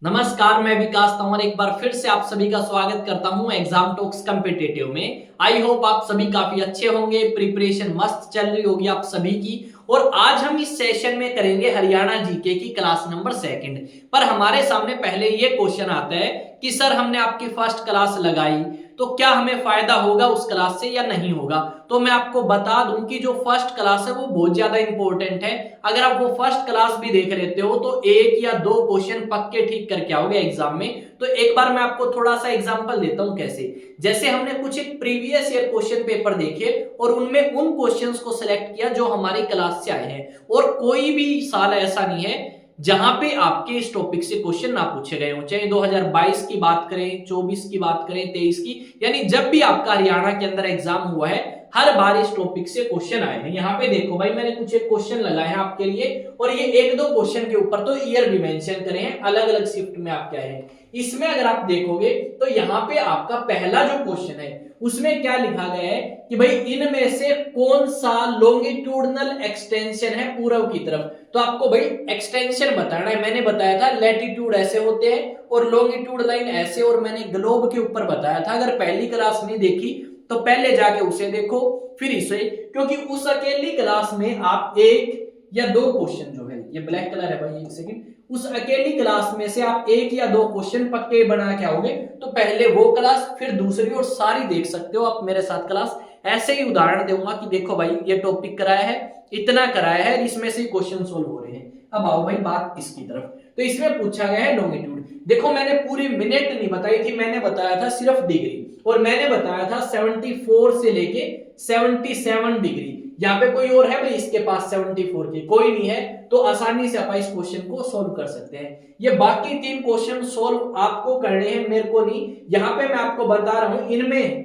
नमस्कार, मैं विकास तंवर एक बार फिर से आप सभी का स्वागत करता हूं एग्जाम टॉक्स कॉम्पिटिटिव में। आई होप आप सभी काफी अच्छे होंगे, प्रिपरेशन मस्त चल रही होगी आप सभी की। और आज हम इस सेशन में करेंगे हरियाणा जीके की क्लास नंबर सेकंड। पर हमारे सामने पहले ये क्वेश्चन आता है कि सर हमने आपकी फर्स्ट क्लास लगाई तो क्या हमें फायदा होगा उस क्लास से या नहीं होगा। तो मैं आपको बता दूं कि जो फर्स्ट क्लास है वो बहुत ज्यादा इंपॉर्टेंट है। अगर आप वो फर्स्ट क्लास भी देख लेते हो तो एक या दो क्वेश्चन पक्के ठीक करके आओगे एग्जाम में। तो एक बार मैं आपको थोड़ा सा एग्जांपल देता हूं कैसे। जैसे हमने कुछ एक प्रीवियस ईयर क्वेश्चन पेपर देखे और उनमें उन क्वेश्चंस को सिलेक्ट किया जो हमारी क्लास से आए हैं। और कोई भी साल ऐसा नहीं है जहां पे आपके इस टॉपिक से क्वेश्चन ना पूछे गए हो, चाहे 2022 की बात करें, 24 की बात करें, 23 की, यानी जब भी आपका हरियाणा के अंदर एग्जाम हुआ है हर बार इस टॉपिक से क्वेश्चन आए हैं। यहाँ पे देखो भाई, मैंने कुछ एक क्वेश्चन लगाए हैं आपके लिए और ये एक दो क्वेश्चन के ऊपर तो ईयर भी मेंशन करे हैं, अलग अलग शिफ्ट में आपके आए हैं। इसमें अगर आप देखोगे तो यहाँ पे आपका पहला जो क्वेश्चन है उसमें क्या लिखा गया है कि भाई इनमें से कौन सा लॉन्गिट्यूडनल एक्सटेंशन है पूर्व की तरफ। तो आपको भाई एक्सटेंशन बताना है। मैंने बताया था लैटिट्यूड ऐसे होते हैं और लॉन्गिट्यूड लाइन ऐसे, और मैंने ग्लोब के ऊपर बताया था। अगर पहली क्लास नहीं देखी तो पहले जाके उसे देखो फिर इसे, क्योंकि उस अकेली क्लास में आप एक या दो क्वेश्चन जो है, ये ब्लैक कलर है भाई, एक सेकंड, उस अकेली क्लास में से आप एक या दो क्वेश्चन पक्के बना के आओगे। तो पहले वो क्लास फिर दूसरी और सारी देख सकते हो आप मेरे साथ क्लास। ऐसे ही उदाहरण दूंगा कि देखो भाई ये टॉपिक कराया है, इतना कराया है, इसमें से क्वेश्चन सोल्व हो रहे हैं। अब आओ भाई बात इसकी तरफ। तो इसमें पूछा गया है लॉन्गिट्यूड। देखो मैंने पूरी मिनट नहीं बताई थी, मैंने बताया था सिर्फ डिग्री, और मैंने बताया था 74 से लेके 77 डिग्री। यहाँ पे कोई और है भाई इसके पास 74 की? कोई नहीं है। तो आसानी से आप इस क्वेश्चन को सोल्व कर सकते हैं। ये बाकी तीन क्वेश्चन सोल्व आपको करने हैं, मेरे को नहीं। यहाँ पे मैं आपको बता रहा हूं, इनमें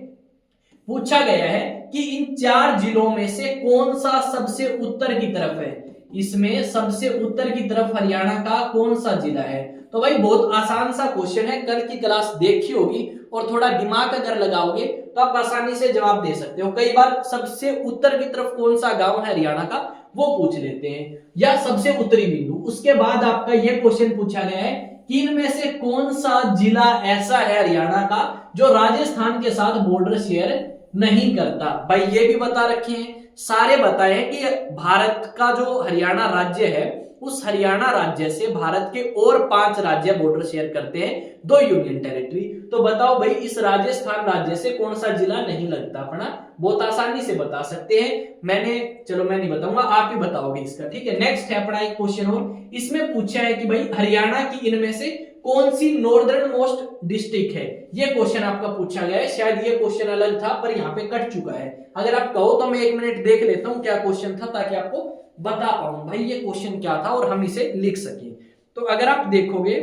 पूछा गया है कि इन चार जिलों में से कौन सा सबसे उत्तर की तरफ है। इसमें सबसे उत्तर की तरफ हरियाणा का कौन सा जिला है? तो भाई बहुत आसान सा क्वेश्चन है, कल की क्लास देखी होगी और थोड़ा दिमाग अगर लगाओगे तो आप आसानी से जवाब दे सकते हो। कई बार सबसे उत्तर की तरफ कौन सा गांव है हरियाणा का वो पूछ लेते हैं, या सबसे उत्तरी बिंदु। उसके बाद आपका यह क्वेश्चन पूछा गया है कि इनमें से कौन सा जिला ऐसा है हरियाणा का जो राजस्थान के साथ बॉर्डर शेयर नहीं करता। भाई ये भी बता रखे हैं, सारे बताए हैं कि भारत का जो हरियाणा राज्य है उस हरियाणा राज्य से भारत के और 5 राज्य बॉर्डर शेयर करते हैं, 2 यूनियन टेरिटरी। तो बताओ भाई इस राजस्थान राज्य से कौन सा जिला नहीं लगता अपना? बहुत आसानी से बता सकते हैं। चलो मैं नहीं बताऊंगा, आप ही बताओगे इसका, ठीक है। नेक्स्ट है अपना एक क्वेश्चन और, इसमें पूछा है कि भाई हरियाणा की इनमें से कौन सी नॉर्दर्न मोस्ट डिस्ट्रिक्ट है। ये क्वेश्चन आपका पूछा गया है। शायद ये क्वेश्चन अलग था पर यहाँ पे कट चुका है। अगर आप कहो तो मैं 1 मिनट देख लेता हूँ क्या क्वेश्चन था, ताकि आपको बता पाऊं भाई ये क्वेश्चन क्या था और हम इसे लिख सके। तो अगर आप देखोगे,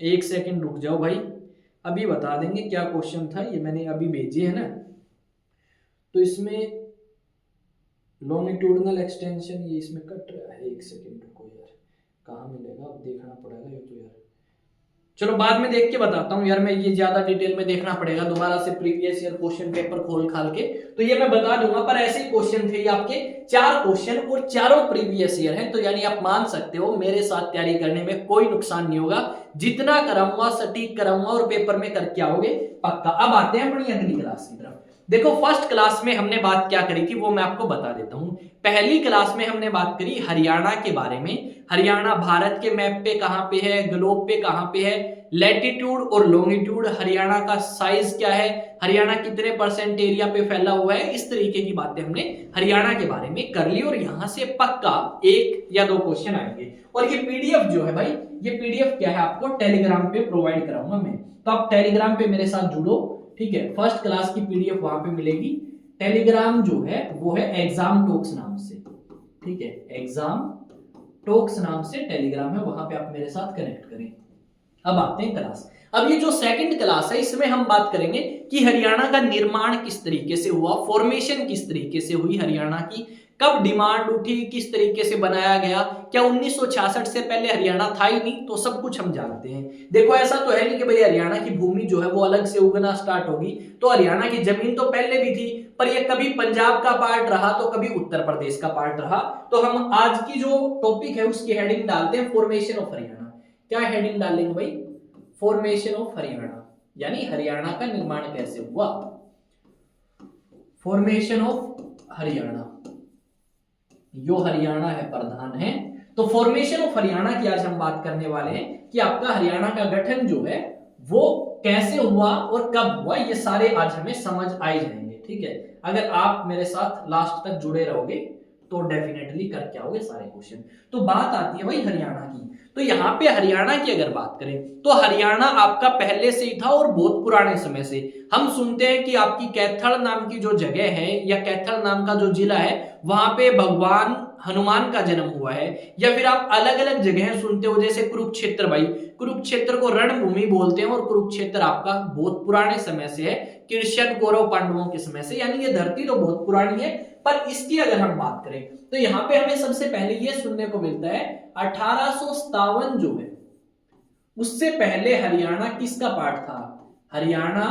1 सेकंड रुक जाओ भाई, अभी बता देंगे क्या क्वेश्चन था। ये मैंने अभी भेजे है ना। तो इसमें लॉन्गिट्यूडनल एक्सटेंशन, ये इसमें कट रहा है, 1 सेकंड रुको यार, कहाँ मिलेगा अब देखना पड़ेगा ये तो यार। चलो बाद में देख के बताता हूं यार, मैं ये ज्यादा डिटेल में देखना पड़ेगा दोबारा से प्रीवियस ईयर क्वेश्चन पेपर खोल खाल के। तो ये मैं बता दूंगा, पर ऐसे ही क्वेश्चन थे आपके 4 क्वेश्चन और चारों प्रीवियस ईयर हैं। तो यानी आप मान सकते हो मेरे साथ तैयारी करने में कोई नुकसान नहीं होगा। जितना कराऊंगा सटीक कराऊंगा और पेपर में करके आओगे पक्का। अब आते हैं अपनी अगली क्लास की तरफ। देखो फर्स्ट क्लास में हमने बात क्या करी थी वो मैं आपको बता देता हूं। पहली क्लास में हमने बात करी हरियाणा के बारे में। हरियाणा भारत के मैप पे कहां पे है, ग्लोब पे कहां पे है, लैटिट्यूड और लॉन्गिट्यूड, हरियाणा का साइज क्या है, हरियाणा कितने % एरिया पे फैला हुआ है, इस तरीके की बातें हमने हरियाणा के बारे में कर ली। और यहां से पक्का 1 या 2 क्वेश्चन आएंगे। और ये पीडीएफ जो है भाई, ये पीडीएफ क्या है आपको टेलीग्राम पे प्रोवाइड कराऊंगा मैं। तो आप टेलीग्राम पे मेरे साथ जुड़ो, ठीक है। फर्स्ट क्लास की पीडीएफ वहां पे मिलेगी। टेलीग्राम जो है वो है एग्जाम टॉक्स नाम से, ठीक है। एग्जाम टॉक्स नाम से टेलीग्राम है, वहां पे आप मेरे साथ कनेक्ट करें। अब आते हैं क्लास। अब ये जो सेकंड क्लास है इसमें हम बात करेंगे कि हरियाणा का निर्माण किस तरीके से हुआ, फॉर्मेशन किस तरीके से हुई हरियाणा की, कब डिमांड उठी, किस तरीके से बनाया गया, क्या 1966 से पहले हरियाणा था ही नहीं, तो सब कुछ हम जानते हैं। देखो ऐसा तो है नहीं कि भाई हरियाणा की भूमि जो है वो अलग से उगना स्टार्ट होगी। तो हरियाणा की जमीन तो पहले भी थी, पर ये कभी पंजाब का पार्ट रहा तो कभी उत्तर प्रदेश का पार्ट रहा। तो हम आज की जो टॉपिक है उसकी हेडिंग डालते हैं फॉर्मेशन ऑफ हरियाणा। क्या हेडिंग डालेंगे भाई? फॉर्मेशन ऑफ हरियाणा, यानी हरियाणा का निर्माण कैसे हुआ। फॉर्मेशन ऑफ हरियाणा, यो हरियाणा है प्रधान है। तो फॉर्मेशन ऑफ हरियाणा की आज हम बात करने वाले हैं कि आपका हरियाणा का गठन जो है वो कैसे हुआ और कब हुआ, ये सारे आज हमें समझ आ जाएंगे। ठीक है, अगर आप मेरे साथ लास्ट तक जुड़े रहोगे तो डेफिनेटली करके आओगे सारे क्वेश्चन। तो बात आती है भाई हरियाणा की। तो यहाँ पे हरियाणा की अगर बात करें तो हरियाणा आपका पहले से ही था और बहुत पुराने समय से। हम सुनते हैं कि आपकी कैथल नाम की जो जगह है या कैथल नाम का जो जिला है वहां पे भगवान हनुमान का जन्म हुआ है। या फिर आप अलग अलग जगह सुनते हो जैसे कुरुक्षेत्र, भाई कुरुक्षेत्र को रणभूमि बोलते हैं और कुरुक्षेत्र आपका बहुत पुराने समय से है, कृष्ण कौरव पांडवों के समय से, यानी ये धरती तो बहुत पुरानी है। पर इसकी अगर हम बात करें तो यहाँ पे हमें सबसे पहले ये सुनने को मिलता है 1857 जो है उससे पहले हरियाणा किसका पार्ट था। हरियाणा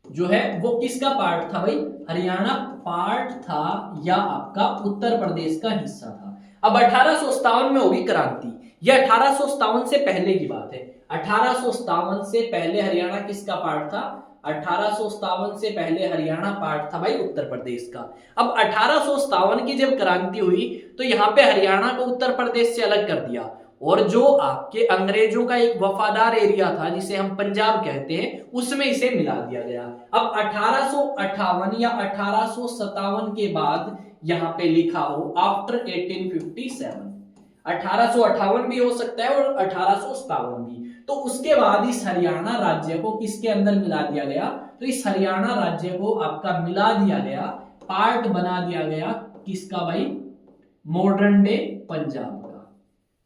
जो है वो किसका पार्ट था भाई, हरियाणा पार्ट था या आपका उत्तर प्रदेश का हिस्सा था। अब 1857 में होगी क्रांति, यह 1857 से पहले की बात है। 1857 से पहले हरियाणा किसका पार्ट था, 1857 से पहले हरियाणा पार्ट था भाई उत्तर प्रदेश का। अब 1857 की जब क्रांति हुई तो यहाँ पे हरियाणा को उत्तर प्रदेश से अलग कर दिया और जो आपके अंग्रेजों का एक वफादार एरिया था जिसे हम पंजाब कहते हैं उसमें इसे मिला दिया गया। अब 1858 या 1857 के बाद यहाँ पे लिखा हो आफ्टर 1857, 1858 भी हो सकता है और 1857 भी। तो उसके बाद इस हरियाणा राज्य को किसके अंदर मिला दिया गया, तो इस हरियाणा राज्य को आपका मिला दिया गया, पार्ट बना दिया गया किसका भाई, मॉडर्न डे पंजाब का,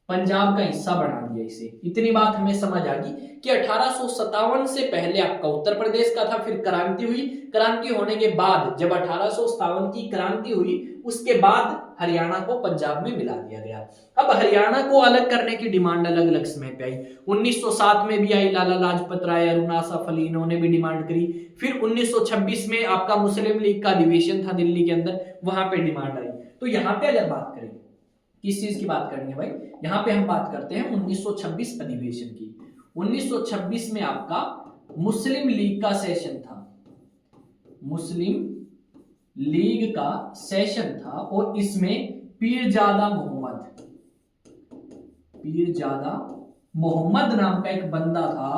पंजाब का हिस्सा बना दिया इसे। इतनी बात हमें समझ आ गई कि 1857 से पहले आपका उत्तर प्रदेश का था, फिर क्रांति हुई, क्रांति होने के बाद जब 1857 की क्रांति हुई उसके बाद हरियाणा को पंजाब में मिला दिया गया। अब हरियाणा को अलग करने की डिमांड अलग अलग समय पे आई। 1907 में भी आई, लाला लाजपत राय, अरुणा सैफ अली, इन्होंने भी डिमांड करी। फिर 1926 में आपका मुस्लिम लीग का अधिवेशन था दिल्ली के अंदर, वहां पे डिमांड आई। तो यहाँ पे अगर बात करें किस चीज की बात करनी है भाई, यहाँ पे हम बात करते हैं 1926 अधिवेशन की। 1926 में आपका मुस्लिम लीग का सेशन था, मुस्लिम लीग का सेशन था और इसमें पीरजादा मोहम्मद नाम का एक बंदा था।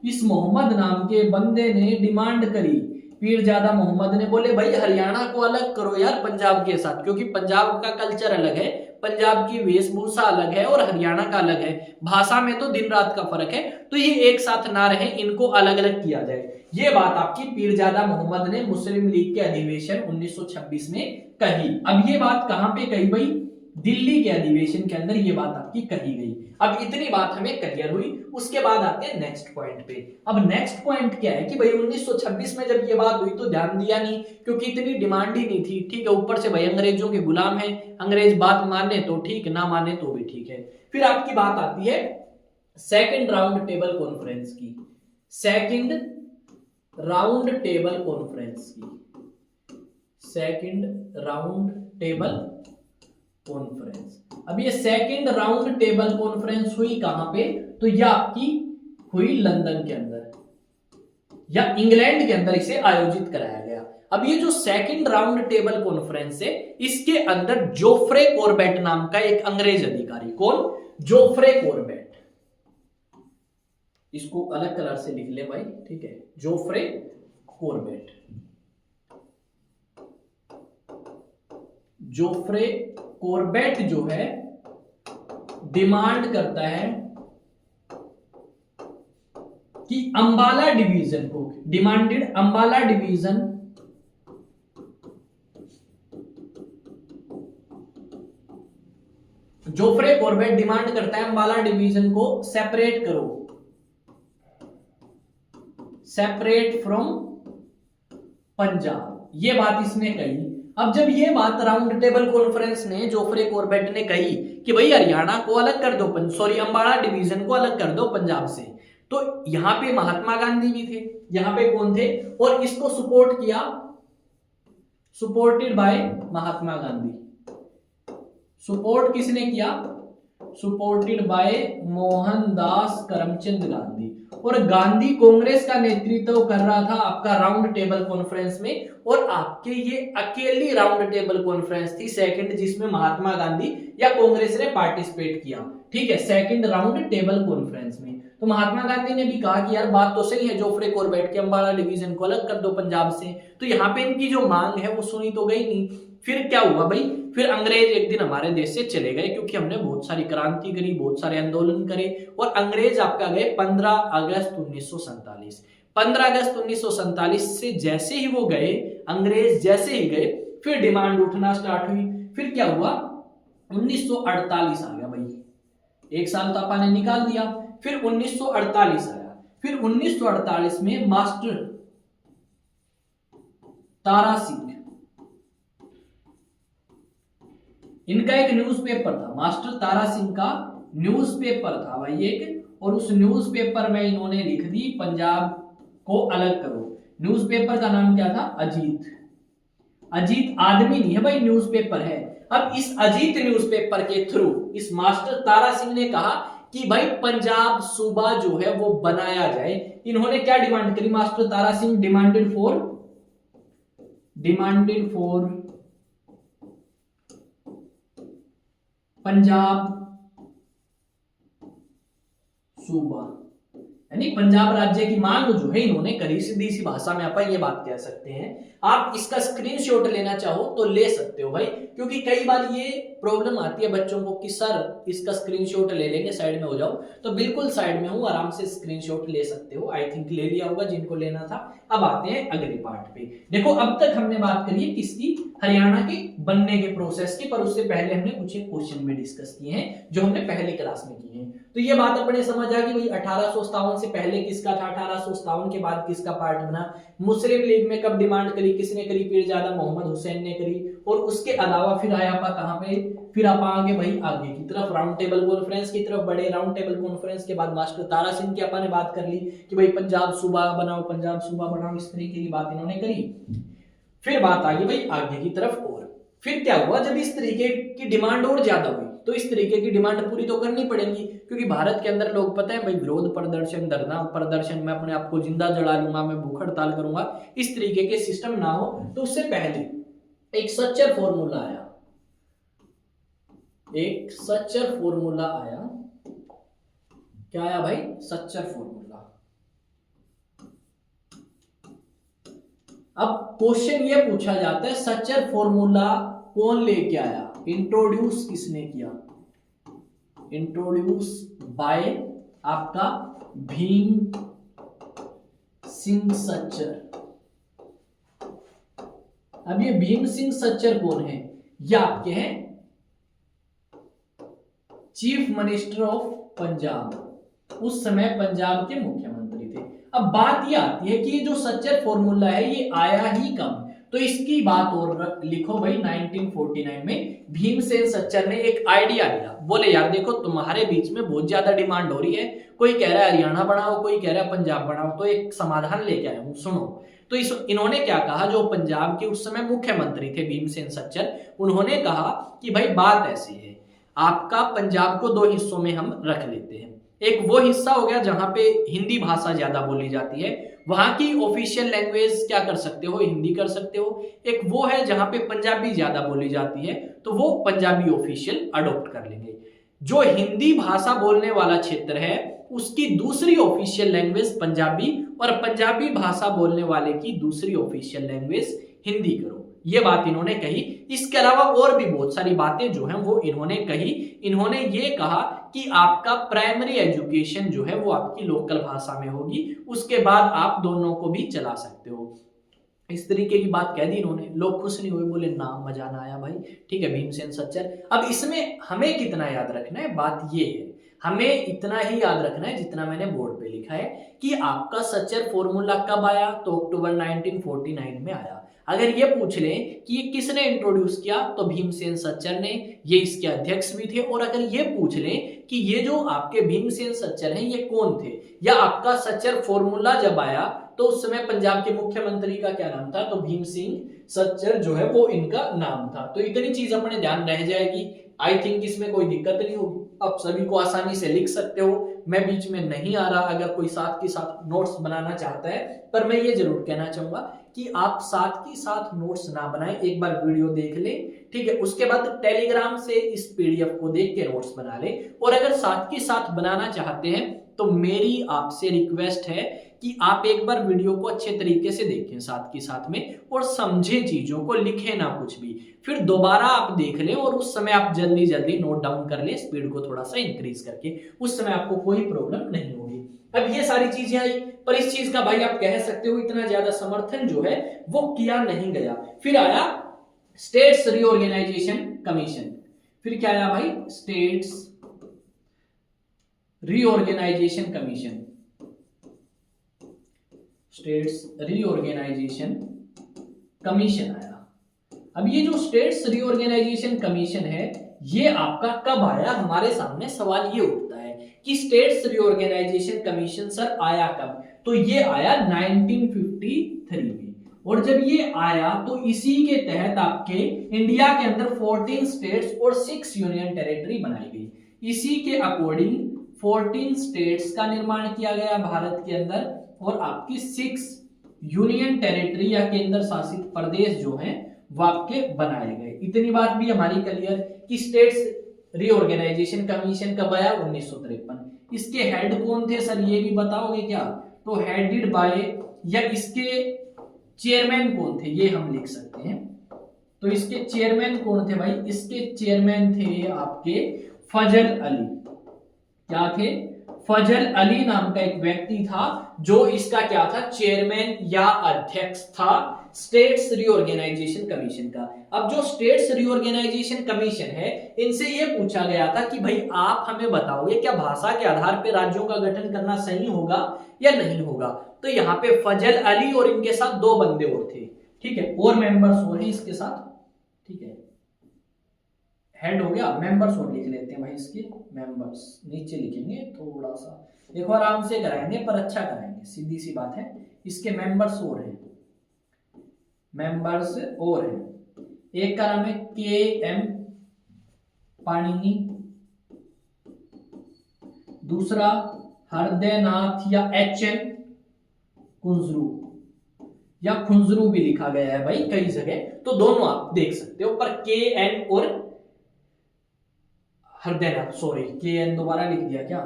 इस मोहम्मद नाम के बंदे ने डिमांड करी, पीरजादा मोहम्मद ने बोले भाई हरियाणा को अलग करो यार पंजाब के साथ, क्योंकि पंजाब का कल्चर अलग है, पंजाब की वेशभूषा अलग है और हरियाणा का अलग है, भाषा में तो दिन रात का फर्क है, तो ये एक साथ ना रहे, इनको अलग अलग किया जाए। ये बात आपकी पीरजादा मोहम्मद ने मुस्लिम लीग के अधिवेशन 1926 में कही। अब ये बात कहां पे कही भाई, दिल्ली के अधिवेशन के अंदर ये बात आपकी कही गई। अब इतनी बात हमें क्लियर हुई, उसके बाद आते हैं नेक्स्ट पॉइंट पे। अब नेक्स्ट पॉइंट क्या है कि भाई 1926 में जब ये बात हुई तो ध्यान दिया नहीं, क्योंकि इतनी डिमांड ही नहीं थी। ठीक है, ऊपर से भाई अंग्रेजों के गुलाम है, अंग्रेज बात माने तो ठीक, ना माने तो भी ठीक है। फिर आपकी बात आती है सेकंड राउंड टेबल कॉन्फ्रेंस की, सेकंड राउंड टेबल कॉन्फ्रेंस की, सेकंड राउंड टेबल कॉन्फ्रेंस। अब ये सेकंड राउंड टेबल कॉन्फ्रेंस हुई कहां पे, तो ये आपकी हुई लंदन के अंदर या इंग्लैंड के अंदर इसे आयोजित कराया गया। अब ये जो सेकंड राउंड टेबल कॉन्फ्रेंस है इसके अंदर जोफ्रे कॉर्बेट नाम का एक अंग्रेज अधिकारी, कौन, जोफ्रे कॉर्बेट, इसको अलग कलर से लिख ले भाई, ठीक है, जोफ्रे कॉर्बेट। जोफ्रे कॉर्बेट जो है डिमांड करता है कि अंबाला डिवीजन को, demanded Ambala division Geoffrey Corbett demand करता है अंबाला डिवीजन को सेपरेट करो, सेपरेट फ्रॉम पंजाब। ये बात इसने कही। अब जब ये बात राउंड टेबल कॉन्फ्रेंस ने जोफ्रे कॉर्बेट ने कही कि भाई हरियाणा को अलग कर दो, अंबाला डिवीजन को अलग कर दो पंजाब से, तो यहां पे महात्मा गांधी भी थे, यहां पे कौन थे, और इसको सपोर्ट किया, supported by Mahatma Gandhi. Support किसने किया, सपोर्टेड बाय मोहनदास करमचंद गांधी। और गांधी कांग्रेस का नेतृत्व कर रहा था आपका राउंड टेबल कॉन्फ्रेंस में, और आपके ये अकेली राउंड टेबल कॉन्फ्रेंस थी सेकंड, जिसमें महात्मा गांधी या कांग्रेस ने पार्टिसिपेट किया। ठीक है, सेकंड राउंड टेबल कॉन्फ्रेंस में तो महात्मा गांधी ने भी कहा कि यार बात तो सही है, जोफ्रे कॉर्बेट के अम्बाला डिवीजन को अलग कर दो पंजाब से। तो यहाँ पे इनकी जो मांग है वो सुनी तो गई नहीं। फिर क्या हुआ भाई, फिर अंग्रेज एक दिन हमारे देश से चले गए, क्योंकि हमने बहुत सारी क्रांति करी, बहुत सारे आंदोलन करे, और अंग्रेज आपका गए 15 अगस्त 1947। 15 अगस्त 1947 से जैसे ही वो गए, अंग्रेज जैसे ही गए, फिर डिमांड उठना स्टार्ट हुई। फिर क्या हुआ, 1948 आ गया भाई, एक साल तो आपने निकाल दिया। फिर 1948 आया। फिर 1948 में मास्टर तारा सिंह, इनका एक न्यूज़पेपर था, मास्टर तारा सिंह का न्यूज़पेपर था भाई एक, और उस न्यूज़पेपर में इन्होंने लिख दी पंजाब को अलग करो। न्यूज़पेपर का नाम क्या था, अजीत। अजीत आदमी नहीं है भाई, न्यूज़पेपर है। अब इस अजीत न्यूज़पेपर के थ्रू इस मास्टर तारा सिंह ने कहा कि भाई पंजाब सूबा जो है वो बनाया जाए। इन्होंने क्या डिमांड करी, master Tara Singh demanded for Punjab सूबा, यानी पंजाब राज्य की मांग जो है इन्होंने करी। सीधी सी भाषा में अपन ये बात कह सकते हैं। आप इसका स्क्रीनशॉट लेना चाहो तो ले सकते हो भाई, क्योंकि कई बार ये प्रॉब्लम आती है बच्चों को कि सर इसका स्क्रीनशॉट ले लेंगे, साइड में हो जाओ। तो बिल्कुल साइड में हूं, आराम से स्क्रीनशॉट ले सकते हो। आई थिंक ले लिया होगा जिनको लेना था। अब आते हैं अगले पार्ट पे। देखो अब तक हमने बात करी है किसकी, हरियाणा के बनने के प्रोसेस की, पर उससे पहले हमने कुछ एक क्वेश्चन भी डिस्कस किए हैं जो हमने पहले क्लास में किए हैं। तो ये बात अपने समझ आ गई भाई, 1857 से पहले किसका था, 1857 के बाद किसका पार्ट बना, मुस्लिम लीग में कब डिमांड करी, किसने करी, पीरजादा मोहम्मद हुसैन ने करी। और उसके अलावा फिर आया आपका कहां पे, फिर आप आगे भाई आगे की तरफ राउंड टेबल कॉन्फ्रेंस की तरफ बढ़े। राउंड टेबल कॉन्फ्रेंस के बाद मास्टर तारा सिंह की अपन ने बात कर ली कि भाई पंजाब सूबा बनाओ, पंजाब सूबा बनाओ, इस तरीके की बात इन्होंने करी। फिर बात आ गई भाई आगे की तरफ। और फिर क्या हुआ, जब इस तरीके की डिमांड और ज्यादा हुई तो इस तरीके की डिमांड पूरी तो करनी पड़ेगी, क्योंकि भारत के अंदर लोग पता है भाई विरोध प्रदर्शन, धरना प्रदर्शन, मैं अपने आप को जिंदा जला लूंगा, मैं भूख हड़ताल करूंगा, इस तरीके के सिस्टम ना हो। तो उससे पहले एक सच्चर फॉर्मूला आया, एक सच्चर फॉर्मूला आया। क्या आया भाई, सच्चर फॉर्मूला। अब क्वेश्चन ये पूछा जाता है सच्चर फॉर्मूला कौन लेके आया, इंट्रोड्यूस किसने किया, इंट्रोड्यूस बाय आपका भीम सिंह सच्चर। अब ये भीम सिंह सच्चर कौन है, ये आपके हैं चीफ मिनिस्टर ऑफ पंजाब, उस समय पंजाब के मुख्यमंत्री थे। अब बात ये आती है कि ये जो सच्चर फॉर्मूला है ये आया ही कब, तो इसकी बात और लिखो भाई 1949 में भीमसेन सच्चर ने एक आइडिया दिया। बोले यार देखो तुम्हारे बीच में बहुत ज्यादा डिमांड हो रही है, कोई कह रहा है हरियाणा बनाओ, कोई कह रहा है पंजाब बनाओ, तो एक समाधान लेके आया हूं, सुनो। तो इन्होंने क्या कहा, जो पंजाब के उस समय मुख्यमंत्री थे भीमसेन सच्चर, उन्होंने कहा कि भाई बात ऐसी है, आपका पंजाब को दो हिस्सों में हम रख लेते हैं। एक वो हिस्सा हो गया जहां पे हिंदी भाषा ज्यादा बोली जाती है, वहां की ऑफिशियल लैंग्वेज क्या कर सकते हो, हिंदी कर सकते हो। एक वो है जहां पे पंजाबी ज्यादा बोली जाती है, तो वो पंजाबी ऑफिशियल अडॉप्ट कर लेंगे। जो हिंदी भाषा बोलने वाला क्षेत्र है उसकी दूसरी ऑफिशियल लैंग्वेज पंजाबी, और पंजाबी भाषा बोलने वाले की दूसरी ऑफिशियल लैंग्वेज हिंदी करो। ये बात इन्होंने कही। इसके अलावा और भी बहुत सारी बातें जो हैं वो इन्होंने कही। इन्होंने ये कहा कि आपका प्राइमरी एजुकेशन जो है वो आपकी लोकल भाषा में होगी, उसके बाद आप दोनों को भी चला सकते हो। इस तरीके की बात कह दी इन्होंने। लोग खुश नहीं हुए, बोले ना मजा ना आया भाई, ठीक है भीमसेन सच्चर। अब इसमें हमें कितना याद रखना है, बात ये है हमें इतना ही याद रखना है जितना मैंने बोर्ड पे लिखा है कि आपका सच्चर फॉर्मूला कब आया, तो अक्टूबर 1949 में आया। अगर ये पूछ लें कि ये किसने इंट्रोड्यूस किया, तो भीमसेन सच्चर ने, ये इसके अध्यक्ष भी थे। और अगर ये पूछ लें कि ये जो आपके भीमसेन सच्चर हैं ये कौन थे, या आपका सच्चर फॉर्मूला जब आया तो उस समय पंजाब के मुख्यमंत्री का क्या नाम था, तो भीम सिंह सच्चर जो है वो इनका नाम था। तो इतनी चीज अपने ध्यान रह जाएगी, आई थिंक इसमें कोई दिक्कत नहीं होगी। आप सभी को आसानी से लिख सकते हो। मैं बीच में नहीं आ रहा अगर कोई साथ के साथ नोट्स बनाना चाहता है, पर मैं ये जरूर कहना चाहूंगा कि आप साथ के साथ नोट्स ना बनाएं, एक बार वीडियो देख ले, ठीक है, उसके बाद टेलीग्राम से इस पीडीएफ को देख के नोट्स बना ले। और अगर साथ के साथ बनाना चाहते हैं तो मेरी आपसे रिक्वेस्ट है कि आप एक बार वीडियो को अच्छे तरीके से देखें साथ के साथ में, और समझे चीजों को, लिखे ना कुछ भी, फिर दोबारा आप देख लें और उस समय आप जल्दी जल्दी नोट डाउन कर लें, स्पीड को थोड़ा सा इंक्रीज करके, उस समय आपको कोई प्रॉब्लम नहीं होगी। अब ये सारी चीजें आई, पर इस चीज का भाई आप कह सकते हो इतना ज्यादा समर्थन जो है वो किया नहीं गया। फिर आया स्टेट्स रीऑर्गेनाइजेशन कमीशन। फिर क्या आया भाई? States reorganisation commission. States reorganisation commission आया। अब ये जो स्टेट्स रीऑर्गेनाइजेशन कमीशन है, ये आपका कब आया? हमारे सामने सवाल ये उठता है कि स्टेट्स रीऑर्गेनाइजेशन कमीशन सर आया कब? तो ये आया 1953 में। और जब ये आया तो इसी के तहत आपके इंडिया के अंदर 14 स्टेट्स और 6 यूनियन टेरिटरी बनाई गई। इसी के अकॉर्डिंग 14 स्टेट्स का निर्माण किया गया भारत के अंदर, और आपकी 6 यूनियन टेरिटरी या केंद्र शासित प्रदेश जो हैं वो आपके बनाए गए। इतनी बात भी हमारी क्लियर कि स्टेट्स रीऑर्गेनाइजेशन कमीशन कब आया? 1953। इसके हेड कौन थे सर, ये भी बताओगे क्या? तो हेडेड बाय, या इसके चेयरमैन कौन थे ये हम लिख सकते हैं। तो इसके चेयरमैन कौन थे भाई? इसके चेयरमैन थे आपके फजल अली। क्या थे? फजल अली नाम का एक व्यक्ति था जो इसका क्या था? चेयरमैन या अध्यक्ष था स्टेट्स रीऑर्गेनाइजेशन कमीशन का। अब जो स्टेट्स रीऑर्गेनाइजेशन कमीशन है, इनसे ये पूछा गया था कि भाई आप हमें बताओगे क्या भाषा के आधार पर राज्यों का गठन करना सही होगा या नहीं होगा? तो यहाँ पे फजल अली और इनके साथ 2 बंदे और थे, ठीक है, और मेंबर्स और हैं इसके साथ, ठीक है। हेड हो गया, मेंबर्स और लिख लेते हैं भाई, इसके मेंबर्स नीचे लिखेंगे, थोड़ा सा देखो आराम से कराएंगे पर अच्छा कराएंगे, सीधी सी बात है। इसके मेंबर्स और हैं, मेंबर्स और हैं। एक का नाम है के एम पाणिनि, दूसरा हृदयनाथ या एच एन कुंजरू, या खुंजरू भी लिखा गया है भाई कई जगह, तो दोनों आप देख सकते हो। पर के एन और हृदयनाथ, सॉरी के एन दोबारा लिख दिया क्या?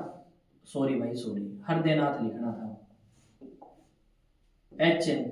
सॉरी भाई सॉरी, हृदयनाथ लिखना था। एच एन,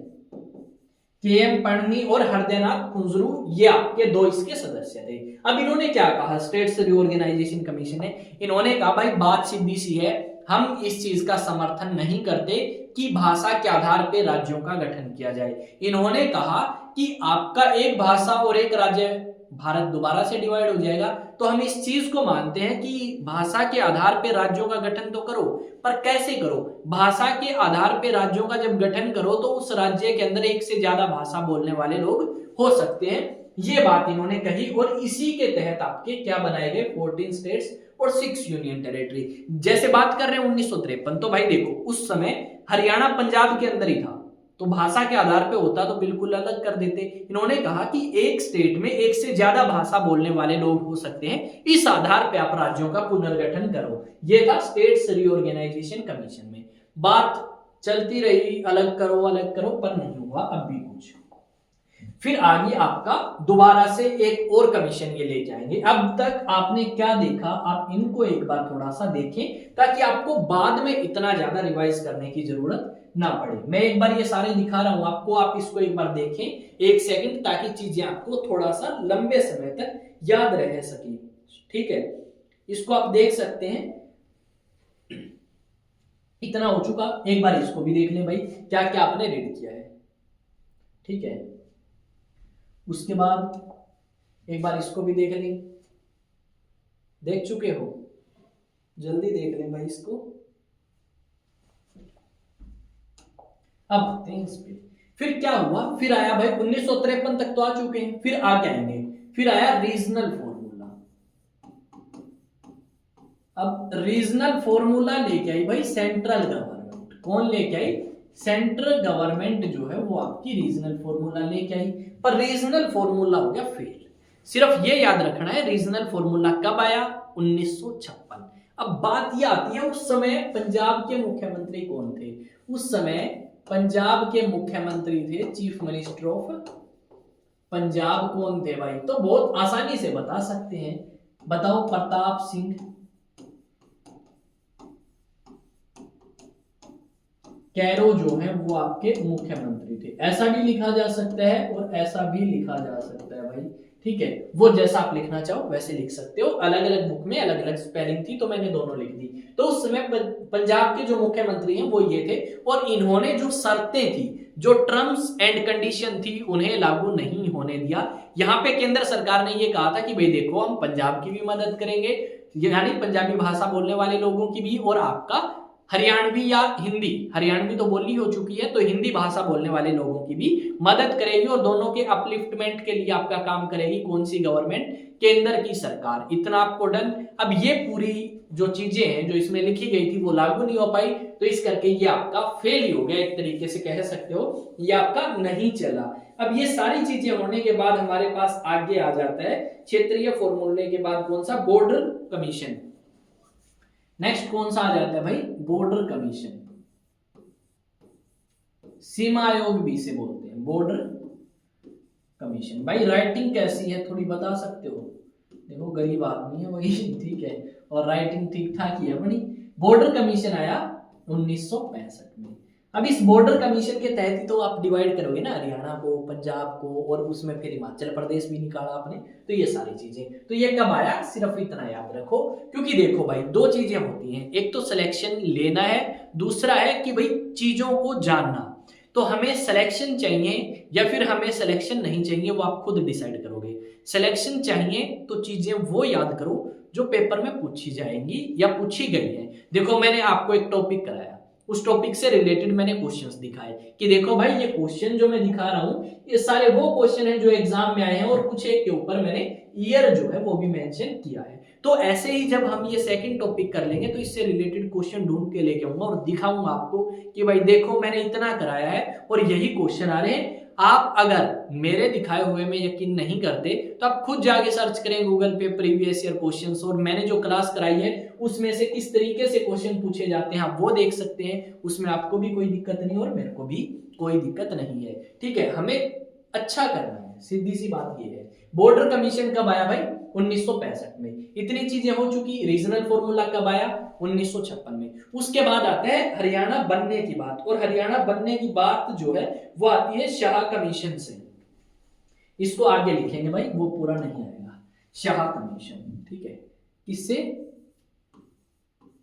के एम पढ़नी और हृदयनाथ कुंजरू, ये आपके 2 इसके सदस्य थे। अब इन्होंने क्या कहा? स्टेट्स रीऑर्गेनाइजेशन कमीशन ने इन्होंने कहा भाई बात सीधी सी है, हम इस चीज का समर्थन नहीं करते कि भाषा के आधार पर राज्यों का गठन किया जाए। इन्होंने कहा कि आपका एक भाषा और एक राज्य, भारत दोबारा से डिवाइड हो जाएगा, तो हम इस चीज को मानते हैं कि भाषा के आधार पर राज्यों का गठन तो करो, पर कैसे करो? भाषा के आधार पर राज्यों का जब गठन करो तो उस राज्य के अंदर एक से ज्यादा भाषा बोलने वाले लोग हो सकते हैं, ये बात इन्होंने कही। और इसी के तहत आपके क्या बनाए गए? 14 स्टेट्स और 6 यूनियन टेरिटरी। जैसे बात कर रहे हैं 1953, तो भाई देखो उस समय हरियाणा पंजाब के अंदर ही था, तो भाषा के आधार पे होता तो बिल्कुल अलग कर देते। इन्होंने कहा कि एक स्टेट में एक से ज्यादा भाषा बोलने वाले लोग हो सकते हैं, इस आधार पे आप राज्यों का पुनर्गठन करो। ये था स्टेट्स रीऑर्गेनाइजेशन कमीशन में। बात चलती रही अलग करो, पर नहीं हुआ अब भी कुछ। फिर आगे आपका दोबारा से एक और कमीशन ये ले जाएंगे। अब तक आपने क्या देखा, आप इनको एक बार थोड़ा सा देखें ताकि आपको बाद में इतना ज्यादा रिवाइज करने की जरूरत ना पड़े। मैं एक बार ये सारे दिखा रहा हूं आपको, आप इसको एक बार देखें 1 सेकंड, ताकि चीजें आपको थोड़ा सा लंबे समय तक याद रह सके, ठीक है। इसको आप देख सकते हैं, इतना हो चुका। एक बार इसको भी देख लें भाई, क्या क्या आपने रीड किया है, ठीक है। उसके बाद एक बार इसको भी देख लें, देख चुके हो? जल्दी देख लें भाई इसको। अब आते हैं इस पे। फिर क्या हुआ? फिर आया भाई 1953 तक तो आ चुके हैं, फिर आगे आएंगे। फिर आया रीजनल फॉर्मूला। अब रीजनल फॉर्मूला लेके आई भाई सेंट्रल गवर्नमेंट। कौन लेके आई? सेंट्रल गवर्नमेंट जो है वो आपकी रीजनल फॉर्मूला लेके आई। पर रीजनल फॉर्मूला हो गया फेल। सिर्फ ये याद रखना है रीजनल फॉर्मूला कब आया? 1956 अब बात यह आती है उस समय पंजाब के मुख्यमंत्री कौन थे। उस समय पंजाब के मुख्यमंत्री थे, चीफ मिनिस्टर ऑफ पंजाब कौन थे भाई। तो बहुत आसानी से बता सकते हैं, बताओ, प्रताप सिंह कैरो जो है वो आपके मुख्यमंत्री थे। ऐसा भी लिखा जा सकता है और ऐसा भी लिखा जा सकता है भाई, ठीक है। वो जैसा आप लिखना चाहो वैसे लिख सकते हो, अलग अलग बुक में अलग अलग स्पेलिंग थी तो मैंने दोनों लिख दी। तो उस समय पंजाब के जो मुख्यमंत्री हैं वो ये थे, और इन्होंने जो शर्तें थी, जो टर्म्स एंड कंडीशन थी, उन्हें लागू नहीं होने दिया। यहाँ पे केंद्र सरकार ने ये कहा था कि भाई देखो हम पंजाब की भी मदद करेंगे, यानी पंजाबी भाषा बोलने वाले लोगों की भी, और आपका हरियाणवी या हिंदी, हरियाणवी तो बोली हो चुकी है, तो हिंदी भाषा बोलने वाले लोगों की भी मदद करेगी, और दोनों के अपलिफ्टमेंट के लिए आपका काम करेगी कौन सी गवर्नमेंट, केंद्र की सरकार। इतना आपको डन। अब ये पूरी जो चीजें हैं जो इसमें लिखी गई थी वो लागू नहीं हो पाई, तो इस करके ये आपका फेल ही हो गया, एक तरीके से कह सकते हो, ये आपका नहीं चला। अब ये सारी चीजें होने के बाद हमारे पास आगे आ जाता है क्षेत्रीय फॉर्मूले के बाद कौन सा, बॉर्डर कमीशन। नेक्स्ट कौन सा आ जाता है भाई, बॉर्डर कमीशन, सीमा आयोग भी से बोलते हैं, बॉर्डर कमीशन। भाई राइटिंग कैसी है थोड़ी बता सकते हो, देखो गरीब आदमी है वही, ठीक है, और राइटिंग ठीक ठाक ही है अपनी। बॉर्डर कमीशन आया 1965 में। अब इस बॉर्डर कमीशन के तहत ही तो आप डिवाइड करोगे ना हरियाणा को, पंजाब को, और उसमें फिर हिमाचल प्रदेश भी निकाला आपने, तो ये सारी चीजें। तो ये कब आया, सिर्फ इतना याद रखो, क्योंकि देखो भाई दो चीजें होती हैं, एक तो सिलेक्शन लेना है, दूसरा है कि भाई चीजों को जानना। तो हमें सिलेक्शन चाहिए या फिर हमें सिलेक्शन नहीं चाहिए, वो आप खुद डिसाइड करोगे। सिलेक्शन चाहिए तो चीजें वो याद करो जो पेपर में पूछी जाएंगी या पूछी गई है। देखो मैंने आपको एक टॉपिक कराया, उस टॉपिक से रिलेटेड मैंने क्वेश्चंस दिखाए कि देखो भाई ये क्वेश्चन जो मैं दिखा रहा हूं ये सारे वो क्वेश्चन हैं जो एग्जाम में आए हैं, और कुछ एक के ऊपर मैंने ईयर जो है वो भी मेंशन किया है। तो ऐसे ही जब हम ये सेकंड टॉपिक कर लेंगे तो इससे रिलेटेड क्वेश्चन ढूंढ के लेके आऊंगा और दिखाऊंगा आपको कि भाई देखो मैंने इतना कराया है और यही क्वेश्चन आ रहे हैं। आप अगर मेरे दिखाए हुए में यकीन नहीं करते तो आप खुद जाके सर्च करें गूगल पे प्रीवियस ईयर क्वेश्चंस, और मैंने जो क्लास कराई है उसमें से किस तरीके से क्वेश्चन पूछे जाते हैं आप वो देख सकते हैं। उसमें आपको भी कोई दिक्कत नहीं और मेरे को भी कोई दिक्कत नहीं है, ठीक है। हमें अच्छा करना है, सीधी सी बात ये है। बॉर्डर कमीशन कब आया भाई, 1965 में। इतनी चीजें हो चुकी। रीजनल फॉर्मूला कब आया, 1956 में। उसके बाद आता है हरियाणा बनने की बात, और हरियाणा बनने की बात जो है वो आती है शाह कमीशन से। इसको आगे लिखेंगे भाई, वो पूरा नहीं आएगा। शाह कमीशन, ठीक है, किससे,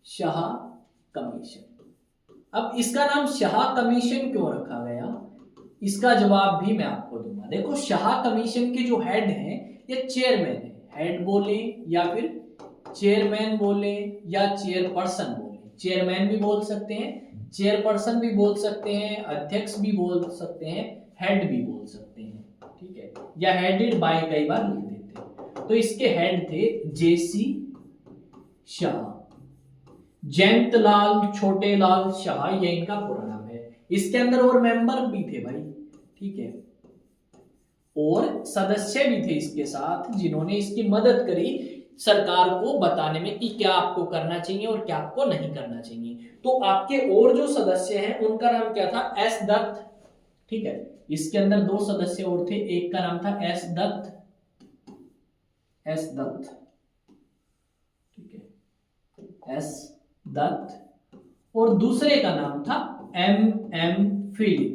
शाह कमीशन। अब इसका नाम शाह कमीशन क्यों रखा गया, इसका जवाब भी मैं आपको दूंगा। देखो शाह कमीशन के जो हेड हैं ये चेयरमैन है, हेड बोले या फिर चेयरमैन बोले या चेयरपर्सन बोले। चेयरमैन भी बोल सकते हैं, चेयरपर्सन भी बोल सकते हैं, अध्यक्ष भी बोल सकते हैं, हेड भी बोल सकते हैं, ठीक है, या हेडेड बाय कई बार लिख देते हैं। तो इसके हेड थे जेसी शाह, जयंतलाल छोटेलाल शाह, ये इनका पूरा नाम है। इसके अंदर और मेंबर भी थे भाई, ठीक है, और सदस्य भी थे इसके साथ जिन्होंने इसकी मदद करी सरकार को बताने में कि क्या आपको करना चाहिए और क्या आपको नहीं करना चाहिए। तो आपके और जो सदस्य हैं उनका नाम क्या था, एस दत्त, ठीक है। इसके अंदर दो सदस्य और थे, एक का नाम था एस दत्त, एस दत्त, ठीक है, एस दत्त, और दूसरे का नाम था एम फिलिप।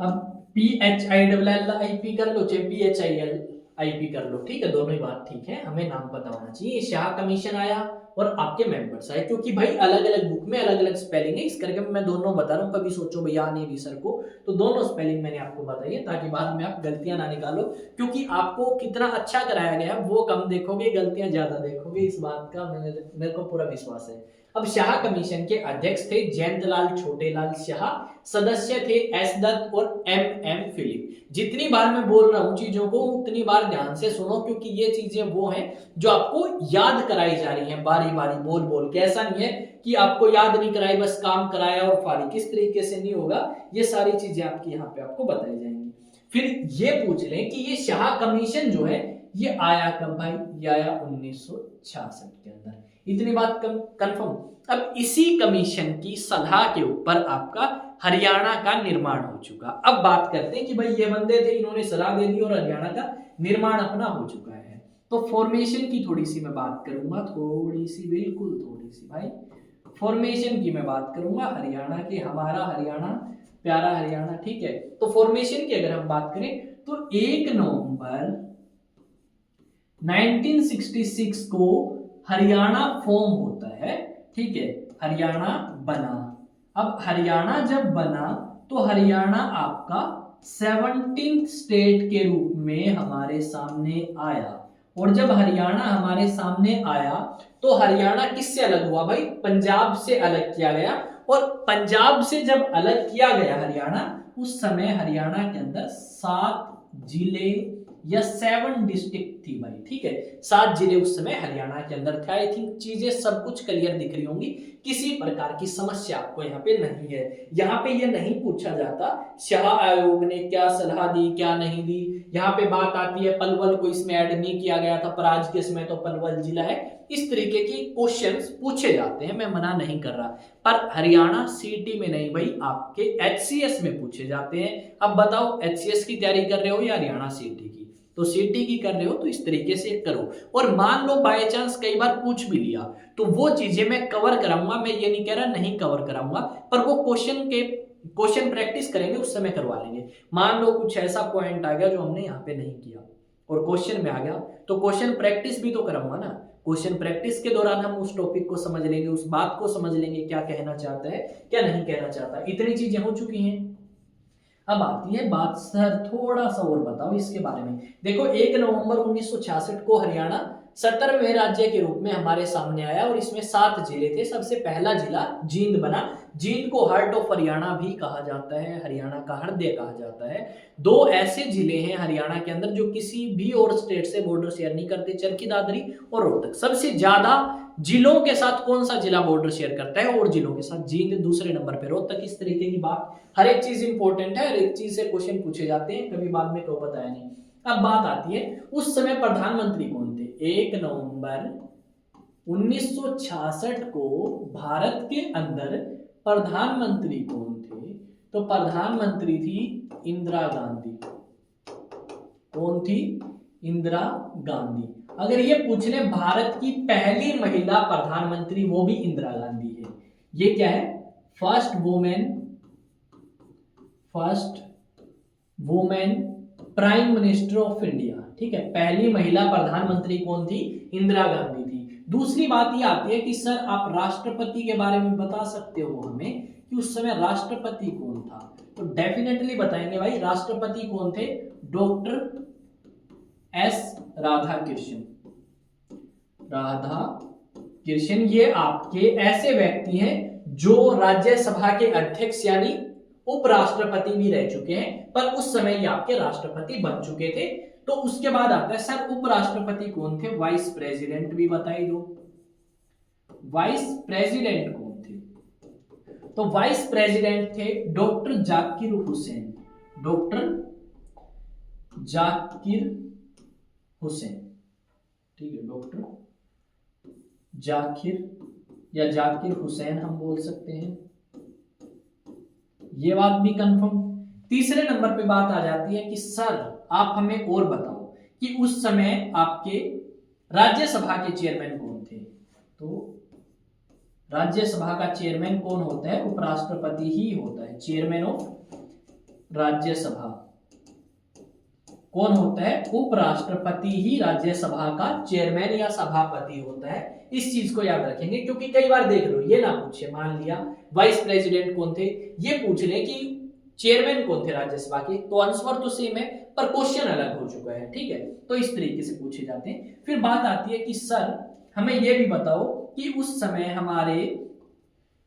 अब PHILLIP कर लो, चाहे PHILIP कर लो, ठीक है, दोनों ही बात ठीक है, हमें नाम पता होना चाहिए। शाह कमीशन आया और आपके मेंबर्स आए, क्योंकि भाई अलग अलग बुक में अलग अलग स्पेलिंग है, इस करके मैं दोनों बता रहा हूँ। कभी सोचो भैया नहीं रही सर को, तो दोनों स्पेलिंग मैंने आपको बताई है ताकि बाद में आप गलतियां ना निकालो, क्योंकि आपको कितना अच्छा कराया गया वो कम देखोगे, गलतियां ज्यादा देखोगे, इस बात का मेरे को पूरा विश्वास है। अब शाह कमीशन के अध्यक्ष थे जयंतलाल छोटेलाल शाह, सदस्य थे एस दत्त और एम फिलिप। जितनी बार मैं बोल रहा हूं चीजों को उतनी बार ध्यान से सुनो, क्योंकि ये चीजें वो हैं जो आपको याद कराई जा रही हैं बारी बारी बोल बोल के। ऐसा नहीं है कि आपको याद नहीं कराई, बस काम कराया और फारी, किस तरीके से नहीं होगा। ये सारी चीजें आपकी यहाँ पे आपको बताई जाएंगी। फिर ये पूछ लें कि ये शाह कमीशन जो है ये आया कब भाई, ये आया 1963 के अंदर। इतनी बात कंफर्म। अब इसी कमीशन की सलाह के ऊपर आपका हरियाणा का निर्माण हो चुका। अब बात करते हैं कि भाई ये बंदे थे, इन्होंने सलाह दे दी और हरियाणा का निर्माण अपना हो चुका है। तो फॉर्मेशन की थोड़ी सी मैं बात करूंगा, थोड़ी सी, बिल्कुल थोड़ी सी भाई, फॉर्मेशन की मैं बात करूंगा हरियाणा के, हमारा हरियाणा, प्यारा हरियाणा, ठीक है। तो फॉर्मेशन की अगर हम बात करें तो 1 नवंबर 1966 को हरियाणा फॉर्म होता है, ठीक है, हरियाणा बना। अब हरियाणा जब बना तो हरियाणा आपका 17th स्टेट के रूप में हमारे सामने आया। और जब हरियाणा हमारे सामने आया तो हरियाणा किससे अलग हुआ भाई? पंजाब से अलग किया गया। और पंजाब से जब अलग किया गया हरियाणा, उस समय हरियाणा के अंदर 7 जिले या 7 डिस्ट्रिक्ट थी भाई, ठीक है, 7 जिले उस समय हरियाणा के अंदर थे। आई थिंक चीजें सब कुछ क्लियर दिख रही होंगी, किसी प्रकार की समस्या आपको यहाँ पे नहीं है। यहाँ पे ये नहीं पूछा जाता शाह आयोग ने क्या सलाह दी क्या नहीं दी। यहाँ पे बात आती है पलवल को इसमें ऐड नहीं किया गया था, पर आज के समय तो पलवल जिला है। इस तरीके की क्वेश्चंस पूछे जाते हैं, मैं मना नहीं कर रहा, पर हरियाणा सीटी में नहीं भाई, आपके एचसीएस में पूछे जाते हैं। अब बताओ एचसीएस की तैयारी कर रहे हो या हरियाणा सीटी की? तो सीटी की कर रहे हो तो इस तरीके से करो। और मान लो बाय चांस कई बार पूछ भी लिया तो वो चीजें मैं कवर कराऊंगा, मैं ये नहीं कह रहा नहीं कवर कराऊंगा, पर वो क्वेश्चन प्रैक्टिस करेंगे उस समय करवा लेंगे। मान लो कुछ ऐसा पॉइंट आ गया जो हमने यहाँ पे नहीं किया और क्वेश्चन में आ गया, तो क्वेश्चन प्रैक्टिस भी तो कराऊंगा ना। क्वेश्चन प्रैक्टिस के दौरान हम उस टॉपिक को समझ लेंगे, उस बात को समझ लेंगे, क्या कहना चाहता है क्या नहीं कहना चाहता। इतनी चीजें हो चुकी हैं। अब आती है बात, सर थोड़ा सा और बताओ इसके बारे में। देखो 1 नवंबर 1966 को हरियाणा 17वें राज्य के रूप में हमारे सामने आया और इसमें 7 जिले थे। सबसे पहला जिला जींद बना। जींद को हार्ट ऑफ हरियाणा भी कहा जाता है, हरियाणा का हृदय कहा जाता है। 2 ऐसे जिले हैं हरियाणा के अंदर जो किसी भी और स्टेट से बॉर्डर शेयर नहीं करते, चरखी दादरी और रोहतक। सबसे ज्यादा जिलों के साथ कौन सा जिला बॉर्डर शेयर करता है? और जिलों के साथ जींद, दूसरे नंबर पे रोहतक। इस तरीके की बात, हर एक चीज इंपॉर्टेंट है, हर एक चीज से क्वेश्चन पूछे जाते हैं, कभी बाद में क्यों बताया नहीं। अब बात आती है उस समय प्रधानमंत्री कौन थे? 1 नवंबर 1966 को भारत के अंदर प्रधानमंत्री कौन थे? तो प्रधानमंत्री थी इंदिरा गांधी। कौन थी? इंदिरा गांधी। अगर ये पूछ ले भारत की पहली महिला प्रधानमंत्री, वो भी इंदिरा गांधी है। ये क्या है? First women prime minister of India, ठीक है। पहली महिला प्रधानमंत्री कौन थी? इंदिरा गांधी थी। दूसरी बात ये आती है कि सर आप राष्ट्रपति के बारे में बता सकते हो हमें कि उस समय राष्ट्रपति कौन था? तो डेफिनेटली बताएंगे भाई, राष्ट्रपति कौन थे? Doctor S Radhakrishnan. ये आपके ऐसे व्यक्ति हैं जो राज्यसभा के अध्यक्ष यानी उपराष्ट्रपति भी रह चुके हैं, पर उस समय ये आपके राष्ट्रपति बन चुके थे। तो उसके बाद आता है सर उपराष्ट्रपति कौन थे? वाइस प्रेसिडेंट भी बताई दो। वाइस प्रेसिडेंट कौन थे? तो वाइस प्रेसिडेंट थे डॉक्टर जाकिर हुसैन। डॉक्टर जाकिर हुसैन, ठीक है, डॉक्टर जाकिर या जाकिर हुसैन हम बोल सकते हैं। ये बात भी कंफर्म। तीसरे नंबर पे बात आ जाती है कि सर आप हमें और बताओ कि उस समय आपके राज्यसभा के चेयरमैन कौन थे? तो राज्यसभा का चेयरमैन कौन होता है? उपराष्ट्रपति ही होता है। चेयरमैन ऑफ राज्यसभा कौन होता है? उपराष्ट्रपति ही राज्यसभा का चेयरमैन या सभापति होता है। इस चीज को याद रखेंगे, क्योंकि कई बार देख लो ये ना पूछे, मान लिया वाइस प्रेसिडेंट कौन थे, ये पूछ ले कि चेयरमैन कौन थे राज्यसभा के, तो आंसर तो सेम है पर क्वेश्चन अलग हो चुका है, ठीक है। तो इस तरीके से पूछे जाते हैं। फिर बात आती है कि सर हमें यह भी बताओ कि उस समय हमारे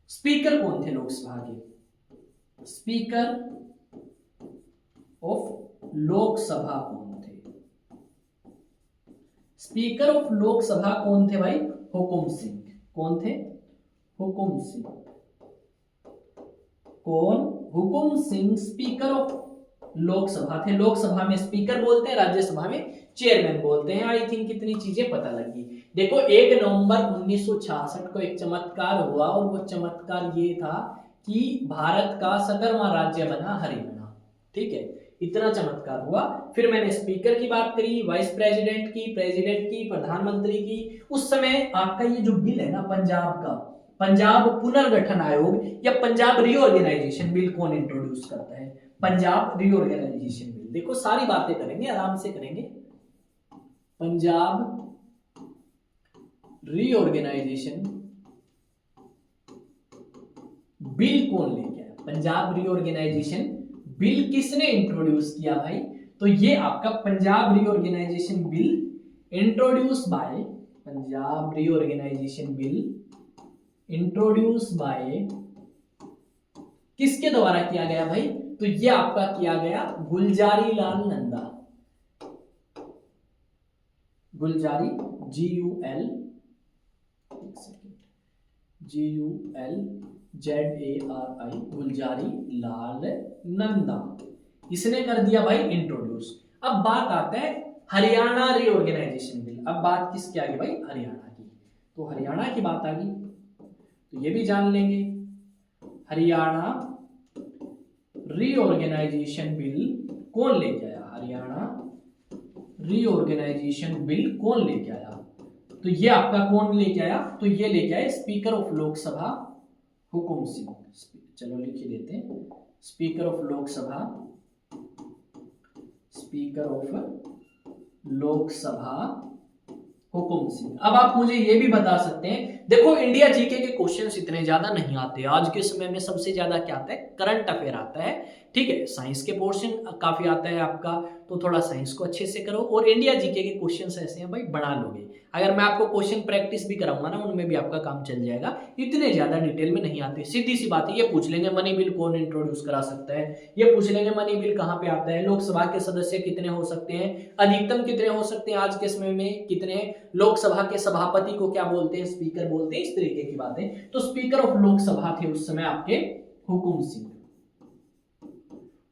स्पीकर कौन थे लोकसभा के? स्पीकर ऑफ लोकसभा कौन थे? स्पीकर ऑफ लोकसभा कौन थे भाई? हुकुम सिंह। कौन थे? हुकुम सिंह। कौन? हुकुम सिंह स्पीकर ऑफ लोकसभा थे। लोकसभा में स्पीकर बोलते हैं, राज्यसभा में चेयरमैन बोलते हैं। आई थिंक कितनी चीजें पता लगी। देखो 1 नवंबर 1966 को एक चमत्कार हुआ और वो चमत्कार ये था कि भारत का 17वां राज्य बना हरियाणा। ठीक है, इतना चमत्कार हुआ। फिर मैंने स्पीकर की बात करी, वाइस प्रेसिडेंट की, प्रेसिडेंट की, प्रधानमंत्री की। उस समय आपका ये जो बिल है ना पंजाब का, पंजाब पुनर्गठन आयोग या पंजाब रीऑर्गेनाइजेशन बिल कौन इंट्रोड्यूस करता है? Punjab reorganisation bill. देखो सारी बातें करेंगे, आराम से करेंगे। पंजाब रीऑर्गेनाइजेशन बिल कौन लेके आया? पंजाब रीऑर्गेनाइजेशन बिल किसने इंट्रोड्यूस किया भाई? तो ये आपका Punjab reorganisation bill introduce by, Punjab reorganisation bill introduce by किसके द्वारा किया गया भाई? तो ये आपका किया गया गुलजारी लाल नंदा। गुलजारी GUL ZARI गुलजारी लाल नंदा, इसने कर दिया भाई इंट्रोड्यूस। अब बात आता है हरियाणा रीऑर्गेनाइजेशन बिल। अब बात किसकी आ गई भाई? हरियाणा की। तो हरियाणा की बात आ गई तो ये भी जान लेंगे, हरियाणा रीऑर्गेनाइजेशन बिल कौन लेके आया? हरियाणा रीऑर्गेनाइजेशन बिल कौन लेके आया? तो ये आपका कौन लेके आया? तो ये लेके आए स्पीकर ऑफ लोकसभा हुकुम सिंह। चलो लिख ही देते हैं, speaker of Lok Sabha, speaker of Lok Sabha Hukum Singh. अब आप मुझे ये भी बता सकते हैं, देखो इंडिया जीके के क्वेश्चंस इतने ज्यादा नहीं आते। आज के समय में सबसे ज्यादा क्या आता है? करंट अफेयर आता है। ठीक है, साइंस के पोर्शन काफी आता है आपका, तो थोड़ा साइंस को अच्छे से करो। और इंडिया जीके के क्वेश्चंस ऐसे हैं भाई, बना लोगे। अगर मैं आपको क्वेश्चन प्रैक्टिस भी कराऊंगा ना, उनमें भी आपका काम चल जाएगा। इतने ज्यादा डिटेल में नहीं आते। सीधी सी बात है, ये पूछ लेंगे मनी बिल कौन इंट्रोड्यूस करा सकता है, ये पूछ लेंगे मनी बिल कहाँ पे आता है, लोकसभा के सदस्य कितने हो सकते हैं, अधिकतम कितने हो सकते हैं, आज के समय में कितने, लोकसभा के सभापति को क्या बोलते हैं? स्पीकर बोलते हैं। इस तरीके की बातें। तो स्पीकर ऑफ लोकसभा थे उस समय आपके हुकुम सिंह।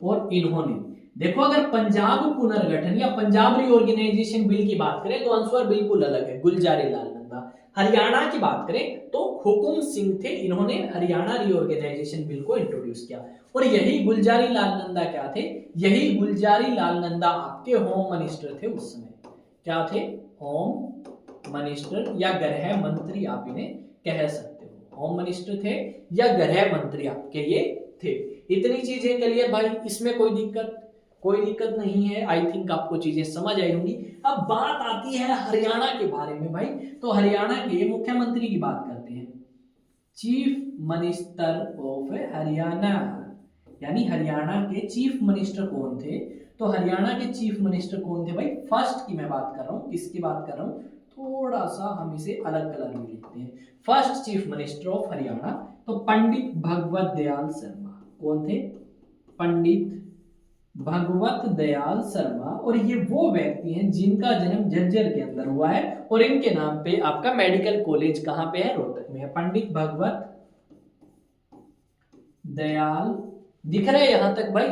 और इन्होंने, देखो अगर पंजाब पुनर्गठन या पंजाब रीऑर्गेनाइजेशन बिल की बात करें तो आंसर बिल्कुल अलग है, गुलजारी लाल नंदा। हरियाणा की बात करें तो हुकुम सिंह थे, इन्होंने हरियाणा रीऑर्गेनाइजेशन बिल को इंट्रोड्यूस किया। और यही गुलजारी लाल नंदा क्या थे? यही गुलजारी लाल नंदा आपके होम मिनिस्टर थे उस समय। क्या थे? होम मिनिस्टर या गृह मंत्री आप इन्हें कह सकते हो। होम मिनिस्टर थे या गृह मंत्री आपके ये थे। इतनी चीजें क्लियर भाई, इसमें कोई दिक्कत नहीं है। आई थिंक आपको चीजें समझ आई होंगी। अब बात आती है हरियाणा के बारे में भाई। तो हरियाणा के मुख्यमंत्री की बात करते हैं, चीफ मिनिस्टर ऑफ हरियाणा, यानी हरियाणा के चीफ मिनिस्टर कौन थे? तो हरियाणा के चीफ मिनिस्टर कौन थे भाई? फर्स्ट की मैं बात कर रहा हूं। किसकी बात कर रहा हूं? थोड़ा सा हम इसे अलग कलर में लिखते हैं। First chief minister of Haryana तो पंडित भगवत दयाल शर्मा। कौन थे? पंडित भगवत दयाल शर्मा। और ये वो व्यक्ति हैं जिनका जन्म झज्जर के अंदर हुआ है और इनके नाम पे आपका मेडिकल कॉलेज कहां पे है? रोहतक में है। पंडित भगवत दयाल, दिख रहा है यहां तक भाई?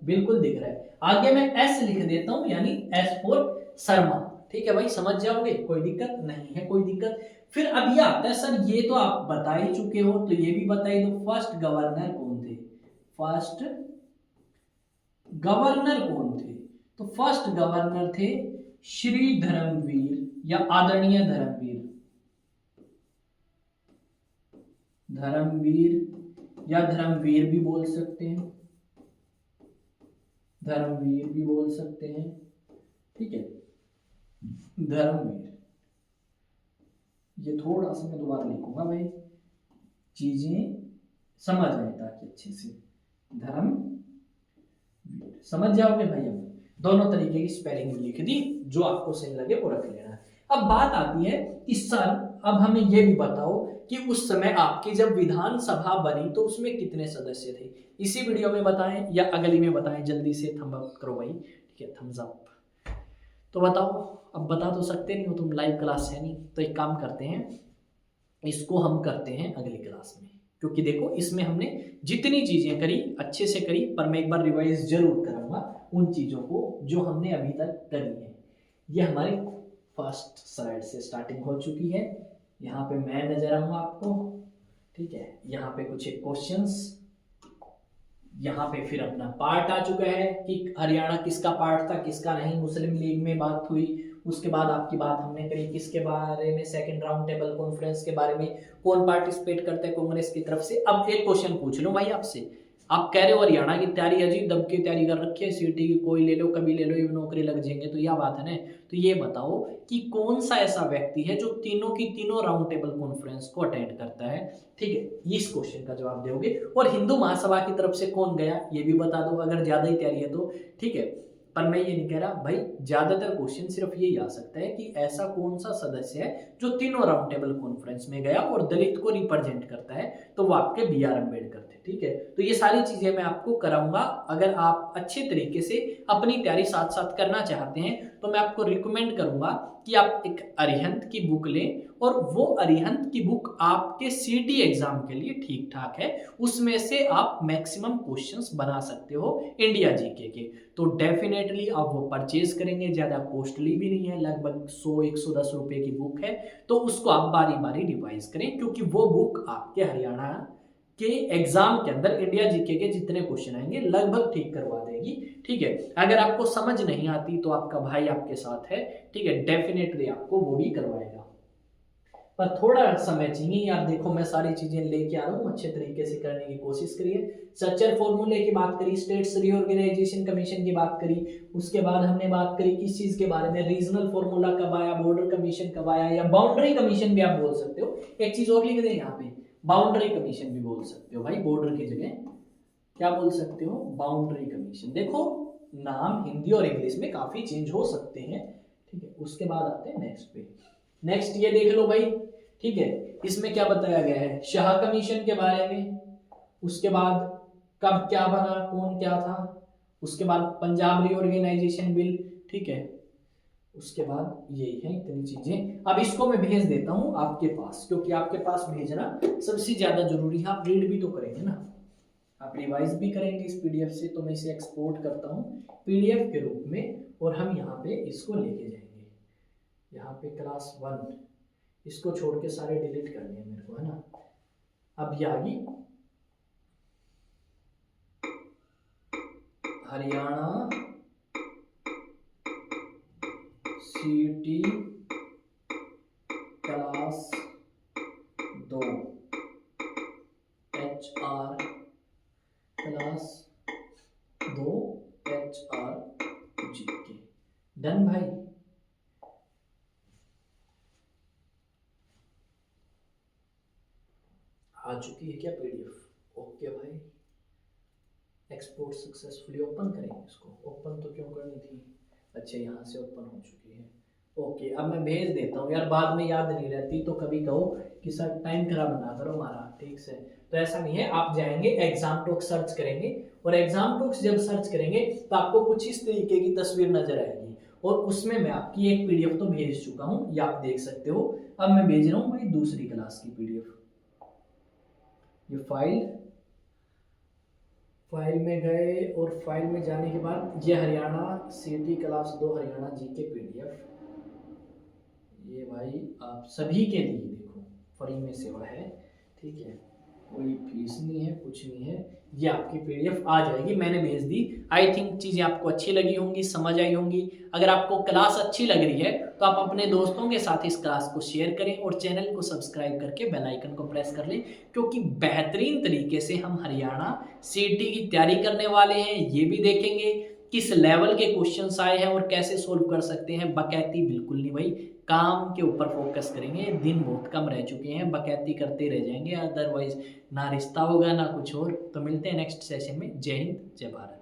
बिल्कुल दिख रहा है। आगे मैं एस लिख देता हूं, यानी एस फॉर शर्मा। ठीक है भाई, समझ जाओगे, कोई दिक्कत नहीं है, कोई दिक्कत। फिर अब ये आता है सर, ये तो आप बता ही चुके हो, तो ये भी बताइए दो, फर्स्ट गवर्नर कौन थे? फर्स्ट गवर्नर कौन थे? तो फर्स्ट गवर्नर थे श्री धर्मवीर या आदरणीय धर्मवीर, धर्मवीर या धर्मवीर भी बोल सकते हैं, धर्मवीर भी बोल सकते हैं। ठीक है, धर्मवीर। ये थोड़ा सा मैं दोबारा लिखूंगा भाई, चीजें समझ आए ताकि अच्छे से। धर्मवीर समझ जाओगे भाई। अब दोनों तरीके की स्पेलिंग लिख दी, जो आपको सही लगे वो रख लेना। अब बात आती है कि सर अब हमें ये भी बताओ कि उस समय आपकी जब विधानसभा बनी तो उसमें कितने सदस्य थे? इसी वीडियो में बताएं या अगली में बताएं? जल्दी से थंब अप करो भाई। ठीक है, थम्स अप। तो बताओ, अब बता तो सकते नहीं हो, तुम लाइव क्लास है नहीं, तो एक काम करते हैं, इसको हम करते हैं अगली क्लास में। क्योंकि देखो इसमें हमने जितनी चीजें करी अच्छे से करी, पर मैं एक बार रिवाइज जरूर कराऊंगा उन चीजों को जो हमने अभी तक करी है। ये हमारी फर्स्ट स्लाइड से स्टार्टिंग हो चुकी है। यहाँ पे मैं नजर आऊंगा आपको, ठीक है। यहाँ पे कुछ एक क्वेश्चंस, यहाँ पे फिर अपना पार्ट आ चुका है कि हरियाणा किसका पार्ट था किसका नहीं, मुस्लिम लीग में बात हुई। उसके बाद आपकी बात हमने करी किसके बारे में, सेकंड राउंड टेबल कॉन्फ्रेंस के बारे में, कौन पार्टिसिपेट करते हैं कांग्रेस की तरफ से। अब एक क्वेश्चन पूछ लो भाई आपसे, आप कह रहे हो हरियाणा की तैयारी अजीब दब की तैयारी कर रखी है, सीटी की कोई ले लो कभी ले लो ये नौकरी लग जाएंगे, तो यह बात है ना। तो ये बताओ कि कौन सा ऐसा व्यक्ति है जो तीनों की तीनों राउंड टेबल कॉन्फ्रेंस को अटेंड करता है, ठीक है। इस क्वेश्चन का जवाब दोगे। और हिंदू महासभा की तरफ से कौन गया ये भी बता दो, अगर ज्यादा ही तैयारी है तो, ठीक है। पर मैं ये नहीं कह रहा भाई, ज्यादातर क्वेश्चन सिर्फ यही आ सकता है कि ऐसा कौन सा सदस्य है जो तीनों राउंड टेबल कॉन्फ्रेंस में गया और दलित को रिप्रेजेंट करता है, तो वो आपके BR अम्बेडकर थे, ठीक है। तो ये सारी चीजें मैं आपको कराऊंगा। अगर आप अच्छे तरीके से अपनी तैयारी साथ साथ करना चाहते हैं तो मैं आपको रिकमेंड करूंगा कि आप एक अरिहंत की बुक लें, और वो अरिहंत की बुक आपके सीटी एग्जाम के लिए ठीक ठाक है। उसमें से आप मैक्सिमम क्वेश्चंस बना सकते हो इंडिया जीके के। तो डेफिनेटली आप वो परचेज करेंगे, ज्यादा कॉस्टली भी नहीं है, लगभग 100-110 रुपए की बुक है। तो उसको आप बारी बारी रिवाइज करें, क्योंकि वो बुक आपके हरियाणा के एग्जाम के अंदर इंडिया जीके के जितने क्वेश्चन आएंगे लगभग ठीक करवा देगी, ठीक है। अगर आपको समझ नहीं आती तो आपका भाई आपके साथ है, ठीक है, डेफिनेटली आपको वो भी करवाएगा, पर थोड़ा समय चाहिए यार। देखो मैं सारी चीजें लेके आ रहा हूँ, अच्छे तरीके से करने की कोशिश करिए। स्ट्रक्चर फॉर्मूले की बात करी, स्टेट्स रीऑर्गेनाइजेशन कमीशन की बात करी, उसके बाद हमने बात करी किस चीज के बारे में, रीजनल फॉर्मूला कब आया, बॉर्डर कमीशन कब आया, या बाउंड्री कमीशन भी आप बोल सकते हो। एक चीज और लिख दें यहाँ पे, बाउंड्री कमीशन भी बोल सकते हो भाई, बॉर्डर की जगह क्या बोल सकते हो, बाउंड्री कमीशन। देखो नाम हिंदी और इंग्लिश में काफी चेंज हो सकते हैं, ठीक है। उसके बाद आते हैं नेक्स्ट पे। नेक्स्ट ये देख लो भाई, ठीक है, इसमें क्या बताया गया है, शाह कमीशन के बारे में, उसके बाद कब क्या बना, कौन क्या था, उसके बाद पंजाब रीऑर्गेनाइजेशन बिल, ठीक है। उसके बाद यही है इतनी चीजें। अब इसको मैं भेज देता हूं आपके पास, क्योंकि आपके पास भेजना सबसे ज्यादा जरूरी है। आप रीड भी तो करेंगे ना, आप रिवाइज भी करेंगे इस PDF से। तो मैं इसे एक्सपोर्ट करता हूं PDF के रूप में, और हम यहाँ पे इसको लेके जाएंगे। यहाँ पे क्लास 1 इसको छोड़ के सारे डिलीट करने हैं मेरे को, है ना। अब ये आ गई हरियाणा सीटी class 2 HR class 2 HR GK। Done भाई। आ चुकी है क्या PDF? ओके भाई, एक्सपोर्ट सक्सेसफुली। ओपन करेंगे इसको, ओपन तो क्यों करनी थी, अच्छा यहाँ से ओपन हो चुकी है। ओके, अब मैं भेज देता हूँ यार, बाद में याद नहीं रहती तो कभी कहो कि सर टाइम खराब ना करो हमारा, ठीक से। तो ऐसा नहीं है, आप जाएंगे एग्जामटॉक्स सर्च करेंगे, और एग्जामटॉक्स जब सर्च करेंगे तो आपको कुछ इस तरीके की तस्वीर नजर आएगी, और उसमें मैं आपकी एक PDF तो भेज चुका हूँ, ये आप देख सकते हो। अब मैं भेज रहा हूँ भाई दूसरी क्लास की PDF। ये फाइल में गए, और फाइल में जाने के बाद ये हरियाणा सीटी क्लास 2 हरियाणा GK PDF, ये भाई आप सभी के लिए देखो फ्री में सेवा है, ठीक है, कोई फीस नहीं है, कुछ नहीं है। ये आपकी PDF आ जाएगी, मैंने भेज दी। आई थिंक चीज़ें आपको अच्छी लगी होंगी, समझ आई होंगी। अगर आपको क्लास अच्छी लग रही है तो आप अपने दोस्तों के साथ इस क्लास को शेयर करें, और चैनल को सब्सक्राइब करके बेल आइकन को प्रेस कर लें, क्योंकि बेहतरीन तरीके से हम हरियाणा सीटी की तैयारी करने वाले हैं। ये भी देखेंगे किस लेवल के क्वेश्चंस आए हैं और कैसे सोल्व कर सकते हैं। बकैती बिल्कुल नहीं भाई, काम के ऊपर फोकस करेंगे। दिन बहुत कम रह चुके हैं, बकैती करते रह जाएंगे, अदरवाइज ना रिश्ता होगा ना कुछ और। तो मिलते हैं नेक्स्ट सेशन में। जय हिंद, जय भारत।